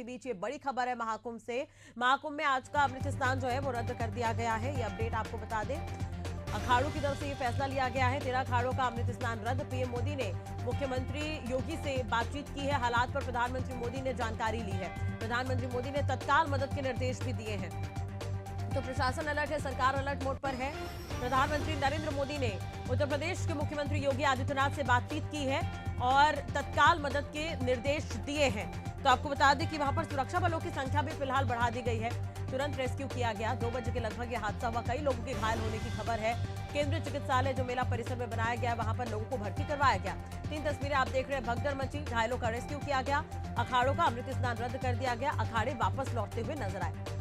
इसी बीच ये बड़ी खबर है महाकुंभ से। महाकुंभ में आज का अमृत स्नान जो है वो रद्द कर दिया गया है। ये अपडेट आपको बता दें, अखाड़ों की तरफ से ये फैसला लिया गया है। 13 अखाड़ों का अमृत स्नान रद्द। पीएम मोदी ने मुख्यमंत्री योगी से बातचीत की है। हालात पर प्रधानमंत्री मोदी ने जानकारी ली है। प्रधानमंत्री मोदी ने तत्काल मदद के निर्देश भी दिए हैं। तो प्रशासन अलर्ट है, सरकार अलर्ट मोड पर है। प्रधानमंत्री नरेंद्र मोदी ने उत्तर प्रदेश के मुख्यमंत्री योगी आदित्यनाथ से बातचीत की है और तत्काल मदद के निर्देश दिए हैं। तो आपको बता दें कि वहां पर सुरक्षा बलों की संख्या भी फिलहाल बढ़ा दी गई है। तुरंत रेस्क्यू किया गया। 2 बजे के लगभग ये हादसा हुआ। कई लोगों के घायल होने की खबर है। केंद्रीय चिकित्सालय जो मेला परिसर में बनाया गया है वहां पर लोगों को भर्ती करवाया गया। 3 तस्वीरें आप देख रहे हैं। भगदड़ मची, घायलों का रेस्क्यू किया गया। अखाड़ों का अमृत स्नान रद्द कर दिया गया। अखाड़े वापस लौटते हुए नजर आए।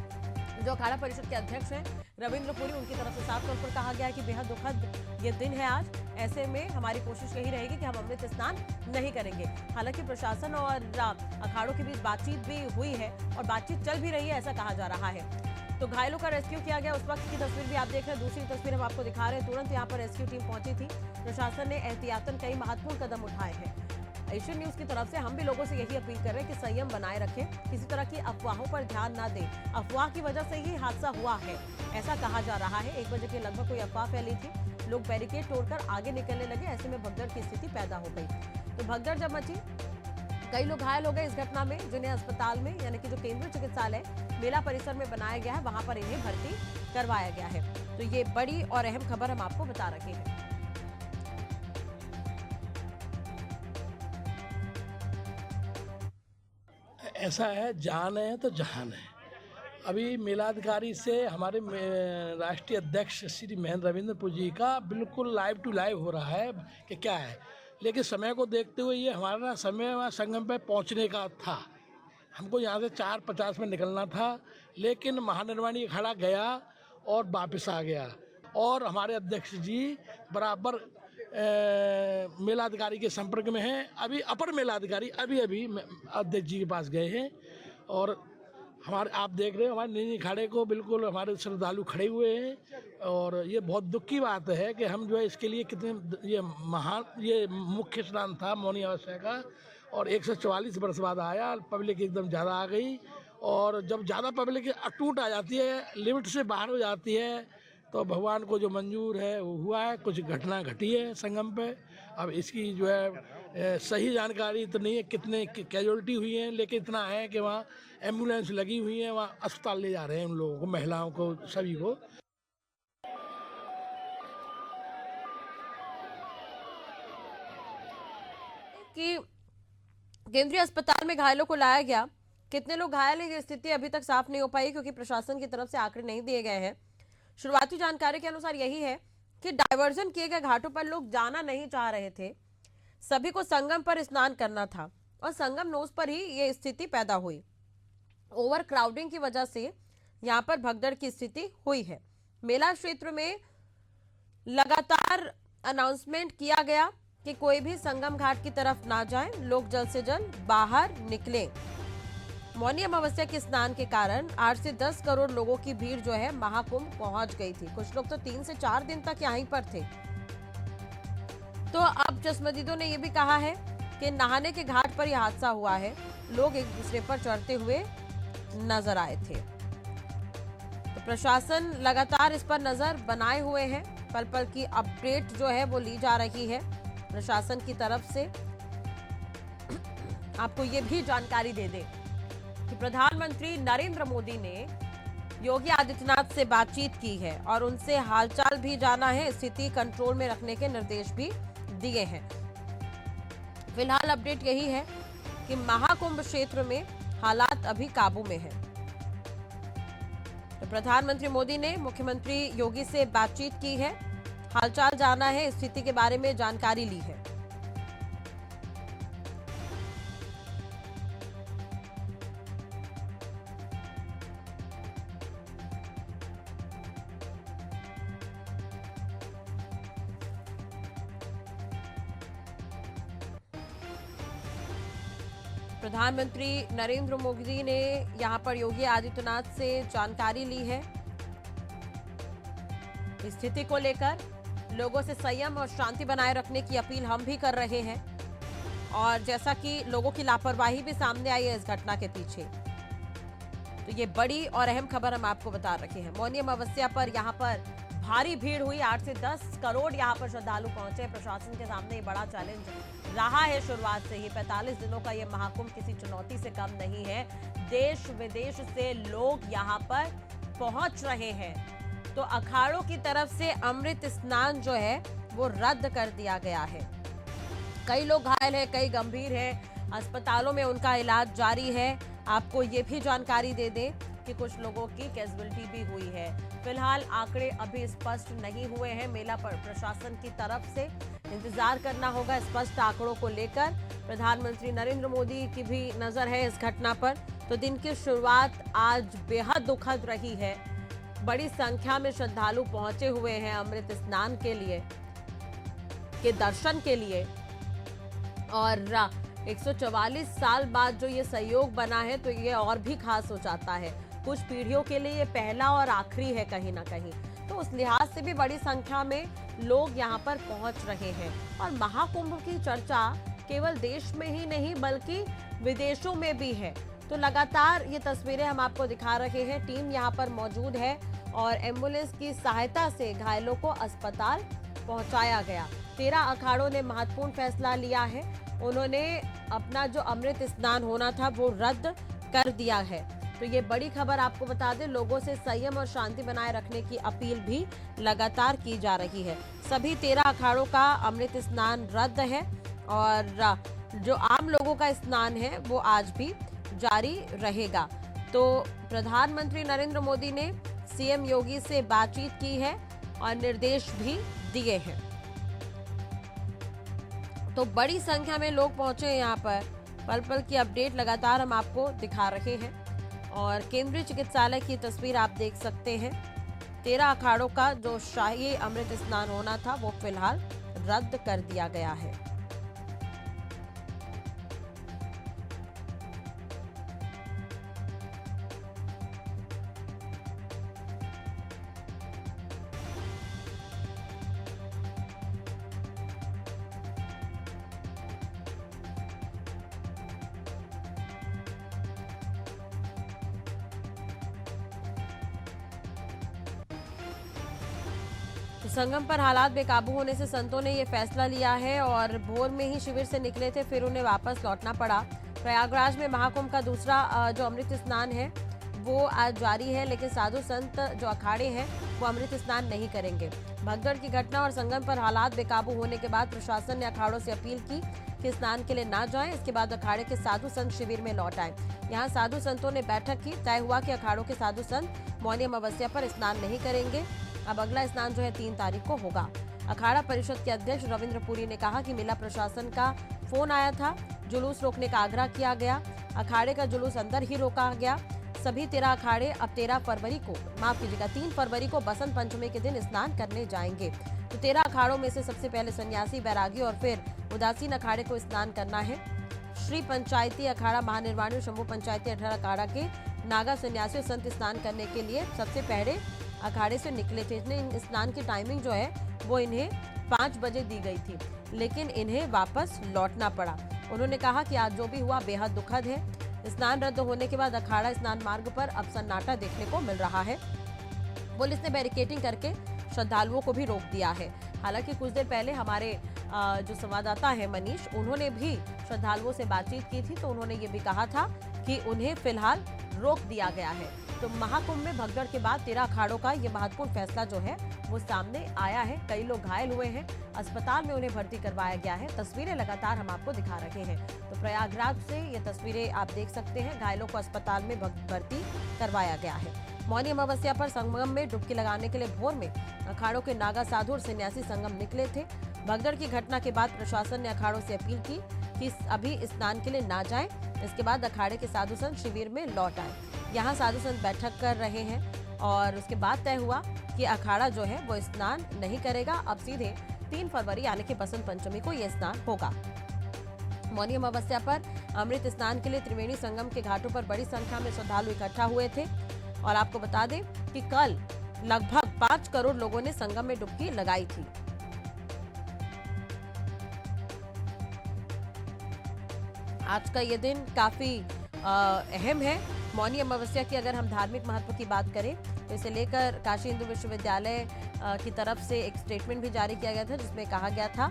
जो अखाड़ा परिषद के अध्यक्ष हैं रविंद्र पुरी, उनकी तरफ से साफ तौर पर कहा गया है कि बेहद दुखद ये दिन है आज। ऐसे में हमारी कोशिश यही रहेगी कि हम अमृत स्नान नहीं करेंगे। हालांकि प्रशासन और अखाड़ों के बीच बातचीत भी हुई है और बातचीत चल भी रही है, ऐसा कहा जा रहा है। तो घायलों का रेस्क्यू किया गया। उस वक्त की तस्वीर भी आप देख रहे हैं। दूसरी तस्वीर हम आपको दिखा रहे हैं। तुरंत यहाँ पर रेस्क्यू टीम पहुंची थी। प्रशासन ने एहतियातन कई महत्वपूर्ण कदम उठाए हैं। एशियन न्यूज की तरफ से हम भी लोगों से यही अपील कर रहे हैं कि संयम बनाए रखें, किसी तरह की अफवाहों पर ध्यान ना दें। अफवाह की वजह से ही हादसा हुआ है, ऐसा कहा जा रहा है। 1 बजे के लगभग कोई अफवाह फैली थी, लोग बैरिकेड तोड़कर आगे निकलने लगे। ऐसे में भगदड़ की स्थिति पैदा हो गई। तो भगदड़ जब मची, कई लोग घायल हो गए इस घटना में, जिन्हें अस्पताल में यानी कि जो केंद्रीय चिकित्सालय मेला परिसर में बनाया गया है वहां पर इन्हें भर्ती करवाया गया है। तो ये बड़ी और अहम खबर हम आपको बता रखे हैं। ऐसा है, जान है तो जहान है। अभी मेलाधिकारी से हमारे राष्ट्रीय अध्यक्ष श्री महेंद्र रविंद्रपुर जी का बिल्कुल लाइव टू लाइव हो रहा है कि क्या है। लेकिन समय को देखते हुए ये हमारा समय वहाँ संगम पे पहुँचने का था। हमको यहाँ से 4:50 में निकलना था, लेकिन महानिर्वाणी अखाड़ा गया और वापस आ गया। और हमारे अध्यक्ष जी बराबर मेलाधिकारी के संपर्क में हैं। अभी अपर मेलाधिकारी अभी अध्यक्ष जी के पास गए हैं और हमारे आप देख रहे हो हमारे निजी अखाड़े को बिल्कुल हमारे श्रद्धालु खड़े हुए हैं। और ये बहुत दुख की बात है कि हम जो है इसके लिए कितने ये मुख्य स्नान था मौनी अमावस्या का और 144 वर्ष बाद आया। पब्लिक एकदम ज़्यादा आ गई और जब ज़्यादा पब्लिक अटूट आ जाती है, लिमिट से बाहर हो जाती है, तो भगवान को जो मंजूर है वो हुआ है। कुछ घटना घटी है संगम पे। अब इसकी जो है सही जानकारी तो नहीं है कितने कैजुअलिटी हुई हैं, लेकिन इतना है कि वहाँ एम्बुलेंस लगी हुई है, वहाँ अस्पताल ले जा रहे हैं उन लोगों को, महिलाओं को, सभी को। कि केंद्रीय अस्पताल में घायलों को लाया गया। कितने लोग घायल हैं ये स्थिति अभी तक साफ नहीं हो पाई क्योंकि प्रशासन की तरफ से आंकड़े नहीं दिए गए हैं। शुरुआती जानकारी के अनुसार यही है कि डायवर्जन किए गए घाटों पर लोग जाना नहीं चाह रहे थे। सभी को संगम पर स्नान करना था और संगम नोज पर ही ये स्थिति पैदा हुई। ओवर क्राउडिंग की वजह से यहाँ पर भगदड़ की स्थिति हुई है। मेला क्षेत्र में लगातार अनाउंसमेंट किया गया कि कोई भी संगम घाट की तरफ ना जाए, लोग जल्द से जल्द बाहर निकलें। मौनी अमावस्या के स्नान के कारण 8 से 10 करोड़ लोगों की भीड़ जो है महाकुंभ पहुंच गई थी। कुछ लोग तो 3 से 4 दिन तक यहीं पर थे। तो अब चश्मदीदों ने यह भी कहा है कि नहाने के घाट पर यह हादसा हुआ है। लोग एक दूसरे पर चढ़ते हुए नजर आए थे। तो प्रशासन लगातार इस पर नजर बनाए हुए है। पल पल की अपडेट जो है वो ली जा रही है प्रशासन की तरफ से। आपको ये भी जानकारी दे दें कि प्रधानमंत्री नरेंद्र मोदी ने योगी आदित्यनाथ से बातचीत की है और उनसे हालचाल भी जाना है। स्थिति कंट्रोल में रखने के निर्देश भी दिए हैं। फिलहाल अपडेट यही है कि महाकुंभ क्षेत्र में हालात अभी काबू में है। तो प्रधानमंत्री मोदी ने मुख्यमंत्री योगी से बातचीत की है, हालचाल जाना है, स्थिति के बारे में जानकारी ली है। प्रधानमंत्री नरेंद्र मोदी ने यहां पर योगी आदित्यनाथ से जानकारी ली है। स्थिति को लेकर लोगों से संयम और शांति बनाए रखने की अपील हम भी कर रहे हैं। और जैसा कि लोगों की लापरवाही भी सामने आई है इस घटना के पीछे, तो ये बड़ी और अहम खबर हम आपको बता रखे हैं। मौनी अमावस्या पर यहाँ पर भारी भीड़ हुई। 8 से 10 करोड़ यहाँ पर श्रद्धालु पहुंचे। प्रशासन के सामने ये बड़ा चैलेंज रहा है शुरुआत से ही। 45 दिनों का ये महाकुंभ किसी चुनौती से कम नहीं है। देश विदेश से लोग यहाँ पर पहुंच रहे हैं। तो अखाड़ों की तरफ से अमृत स्नान जो है वो रद्द कर दिया गया है। कई लोग घायल हैं, कई गंभीर हैं, अस्पतालों में उनका इलाज जारी है। आपको ये भी जानकारी दे दें कि कुछ लोगों की कैजुअल्टी भी हुई है। फिलहाल आंकड़े अभी स्पष्ट नहीं हुए हैं। मेला पर प्रशासन की तरफ से इंतजार करना होगा स्पष्ट आंकड़ों को लेकर। प्रधानमंत्री नरेंद्र मोदी की भी नजर है इस घटना पर। तो दिन की शुरुआत आज बेहद दुखद रही है। बड़ी संख्या में श्रद्धालु पहुंचे हुए हैं अमृत स्नान के लिए, के दर्शन के लिए। और 144 साल बाद जो ये सहयोग बना है तो ये और भी खास हो जाता है। कुछ पीढ़ियों के लिए ये पहला और आखिरी है कहीं ना कहीं। तो उस लिहाज से भी बड़ी संख्या में लोग यहाँ पर पहुंच रहे हैं। और महाकुंभ की चर्चा केवल देश में ही नहीं बल्कि विदेशों में भी है। तो लगातार ये तस्वीरें हम आपको दिखा रहे हैं। टीम यहाँ पर मौजूद है और एम्बुलेंस की सहायता से घायलों को अस्पताल पहुंचाया गया। 13 अखाड़ों ने महत्वपूर्ण फैसला लिया है। उन्होंने अपना जो अमृत स्नान होना था वो रद्द कर दिया है। तो ये बड़ी खबर आपको बता दें। लोगों से संयम और शांति बनाए रखने की अपील भी लगातार की जा रही है। सभी 13 अखाड़ों का अमृत स्नान रद्द है और जो आम लोगों का स्नान है वो आज भी जारी रहेगा। तो प्रधानमंत्री नरेंद्र मोदी ने सीएम योगी से बातचीत की है और निर्देश भी दिए हैं। तो बड़ी संख्या में लोग पहुंचे हैं यहाँ पर। पल पल की अपडेट लगातार हम आपको दिखा रहे हैं और केंद्रीय चिकित्सालय की तस्वीर आप देख सकते हैं। 13 अखाड़ों का जो शाही अमृत स्नान होना था वो फिलहाल रद्द कर दिया गया है। संगम पर हालात बेकाबू होने से संतों ने ये फैसला लिया है और भोर में ही शिविर से निकले थे, फिर उन्हें वापस लौटना पड़ा। प्रयागराज में महाकुंभ का दूसरा जो अमृत स्नान है वो आज जारी है, लेकिन साधु संत जो अखाड़े हैं वो अमृत स्नान नहीं करेंगे। भगदड़ की घटना और संगम पर हालात बेकाबू होने के बाद प्रशासन ने अखाड़ों से अपील की कि स्नान के लिए ना जाएं। इसके बाद अखाड़े के साधु संत शिविर में लौट आए। यहाँ साधु संतों ने बैठक की। तय हुआ कि अखाड़ों के साधु संत मौनी अमावस्या पर स्नान नहीं करेंगे। अब अगला स्नान जो है 3 तारीख को होगा। अखाड़ा परिषद के अध्यक्ष रविंद्र पुरी ने कहा कि मेला प्रशासन का फोन आया था, जुलूस रोकने का आग्रह किया गया। अखाड़े का जुलूस अंदर ही रोका गया। सभी 13 अखाड़े अब 3 फरवरी को बसंत पंचमी के दिन स्नान करने जाएंगे। तो 13 अखाड़ों में से सबसे पहले सन्यासी, बैरागी और फिर उदासीन अखाड़े को स्नान करना है। श्री पंचायती अखाड़ा महानिर्वाणी शंभू पंचायती 18 अखाड़ा के नागा सन्यासी संत स्नान करने के लिए सबसे पहले अखाड़े से निकले थे। इन स्नान की टाइमिंग जो है वो इन्हें 5 बजे दी गई थी, लेकिन इन्हें वापस लौटना पड़ा। उन्होंने कहा कि आज जो भी हुआ बेहद दुखद है। स्नान रद्द होने के बाद अखाड़ा स्नान मार्ग पर अब सन्नाटा देखने को मिल रहा है। पुलिस ने बैरिकेडिंग करके श्रद्धालुओं को भी रोक दिया है। हालांकि कुछ देर पहले हमारे जो संवाददाता है मनीष, उन्होंने भी श्रद्धालुओं से बातचीत की थी, तो उन्होंने ये भी कहा था कि उन्हें फिलहाल रोक दिया गया है। तो महाकुंभ में भगदड़ के बाद 13 अखाड़ों का ये महत्वपूर्ण फैसला जो है वो सामने आया है। कई लोग घायल हुए हैं, अस्पताल में उन्हें भर्ती करवाया गया है। तस्वीरें लगातार हम आपको दिखा रहे हैं। तो प्रयागराज से ये तस्वीरें आप देख सकते हैं। घायलों को अस्पताल में भर्ती करवाया गया है। मौनी अमावस्या पर संगम में डुबकी लगाने के लिए भोर में अखाड़ों के नागा साधु और सन्यासी संगम निकले थे। भगदड़ की घटना के बाद प्रशासन ने अखाड़ों से अपील की कि अभी स्नान के लिए ना जाएं। इसके बाद अखाड़े के साधु संत शिविर में लौट आए। यहाँ साधु संत बैठक कर रहे हैं और उसके बाद तय हुआ कि अखाड़ा जो है वो स्नान नहीं करेगा। अब सीधे 3 फरवरी यानी कि बसंत पंचमी को यह स्नान होगा। मौनी अमावस्या पर अमृत स्नान के लिए त्रिवेणी संगम के घाटों पर बड़ी संख्या में श्रद्धालु इकट्ठा हुए थे और आपको बता दें कि कल लगभग 5 करोड़ लोगों ने संगम में डुबकी लगाई थी। आज का ये दिन काफी अहम है। मौनी अमावस्या की अगर हम धार्मिक महत्व की बात करें तो इसे लेकर काशी हिंदू विश्वविद्यालय की तरफ से एक स्टेटमेंट भी जारी किया गया था, जिसमें कहा गया था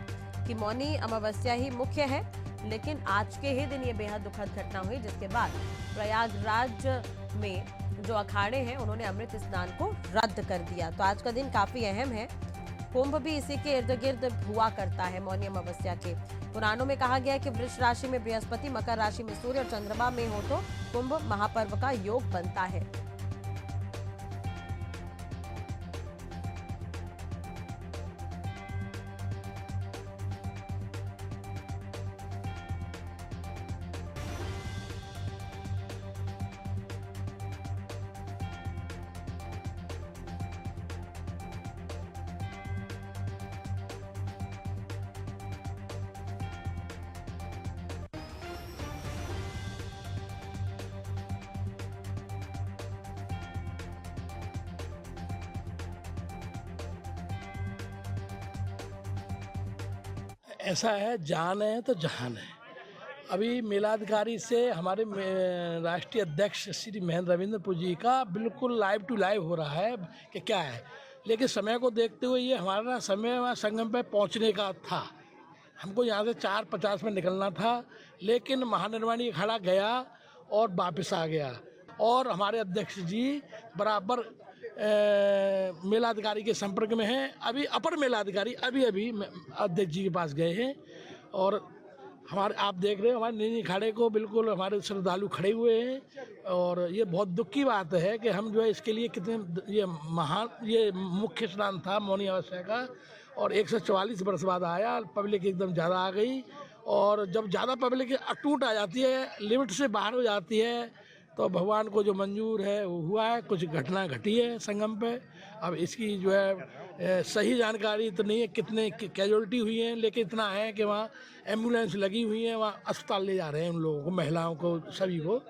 कि मौनी अमावस्या ही मुख्य है, लेकिन आज के ही दिन ये बेहद दुखद घटना हुई, जिसके बाद प्रयागराज में जो अखाड़े हैं उन्होंने अमृत स्नान को रद्द कर दिया। तो आज का दिन काफी अहम है। कुंभ भी इसी के इर्द गिर्द हुआ करता है। मौनी अमावस्या के पुराणों में कहा गया है कि वृष राशि में बृहस्पति, मकर राशि में सूर्य और चंद्रमा में हो तो कुंभ महापर्व का योग बनता है। ऐसा है, जान है तो जहान है। अभी मेलाधिकारी से हमारे राष्ट्रीय अध्यक्ष श्री महेंद्र रविंद्रपुर जी का बिल्कुल लाइव टू लाइव हो रहा है कि क्या है, लेकिन समय को देखते हुए ये हमारा समय वहाँ संगम पे पहुँचने का था। हमको यहाँ से 4:50 में निकलना था, लेकिन महानिर्वाणी अखाड़ा गया और वापस आ गया। और हमारे अध्यक्ष जी बराबर मेलाधिकारी के संपर्क में हैं। अभी अपर मेलाधिकारी अभी अध्यक्ष जी के पास गए हैं और हमारे आप देख रहे हो हमारे नीनी अखाड़े को बिल्कुल हमारे श्रद्धालु खड़े हुए हैं। और ये बहुत दुख की बात है कि हम जो है इसके लिए कितने ये मुख्य स्नान था मौनी अमावस्या का, और 144 वर्ष बाद आया। पब्लिक एकदम ज़्यादा आ गई, और जब ज़्यादा पब्लिक अटूट आ जाती है, लिमिट से बाहर हो जाती है, तो भगवान को जो मंजूर है वो हुआ है। कुछ घटना घटी है संगम पे। अब इसकी जो है सही जानकारी तो नहीं है कितने कैजुअलिटी हुई हैं, लेकिन इतना है कि वहाँ एम्बुलेंस लगी हुई है, वहाँ अस्पताल ले जा रहे हैं उन लोगों को, महिलाओं को, सभी को।